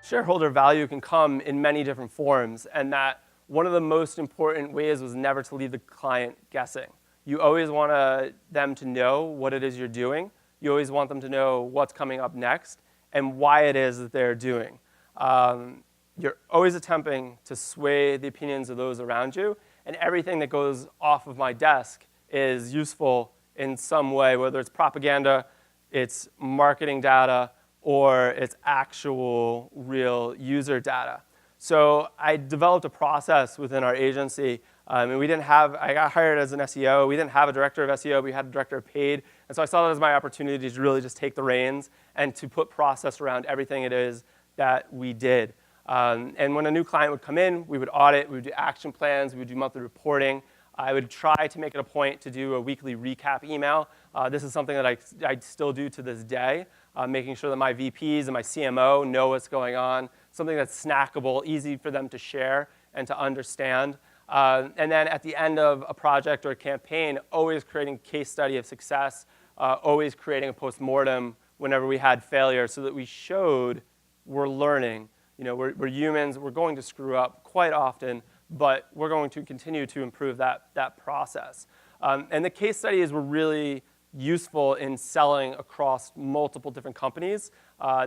shareholder value can come in many different forms, and that one of the most important ways was never to leave the client guessing. You always want them to know what it is you're doing. You always want them to know what's coming up next and why it is that they're doing. You're always attempting to sway the opinions of those around you, and everything that goes off of my desk is useful in some way, whether it's propaganda, it's marketing data, or it's actual real user data. So I developed a process within our agency. I got hired as an SEO. We didn't have a director of SEO. We had a director of paid. And so I saw that as my opportunity to really just take the reins and to put process around everything it is that we did. And when a new client would come in, we would audit, we would do action plans, we would do monthly reporting. I would try to make it a point to do a weekly recap email. This is something that I still do to this day, making sure that my VPs and my CMO know what's going on, something that's snackable, easy for them to share and to understand. And then at the end of a project or a campaign, always creating a case study of success, always creating a postmortem whenever we had failure so that we showed we're learning. You know, we're humans, we're going to screw up quite often, but we're going to continue to improve that process. And the case studies were really useful in selling across multiple different companies.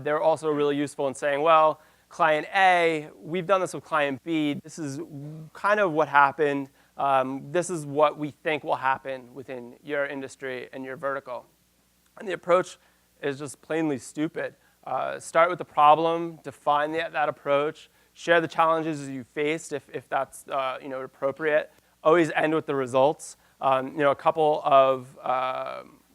They're also really useful in saying, well, client A, we've done this with client B. This is kind of what happened. This is what we think will happen within your industry and your vertical. And the approach is just plainly stupid. Start with the problem, define that approach, share the challenges you faced if that's appropriate. Always end with the results. A couple of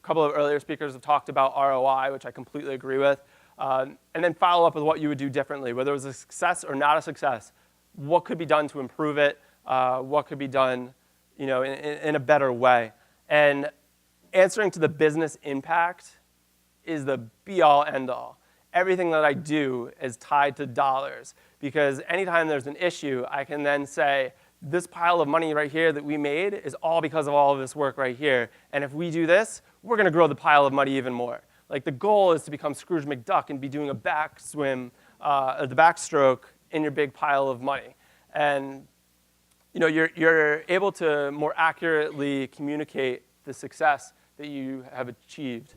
earlier speakers have talked about ROI, which I completely agree with. And then follow up with what you would do differently, whether it was a success or not a success. What could be done to improve it? What could be done in a better way? And answering to the business impact is the be-all, end-all. Everything that I do is tied to dollars, because anytime there's an issue, I can then say, this pile of money right here that we made is all because of all of this work right here. And if we do this, we're going to grow the pile of money even more. Like, the goal is to become Scrooge McDuck and be doing a backswim, the backstroke in your big pile of money. And you're able to more accurately communicate the success that you have achieved.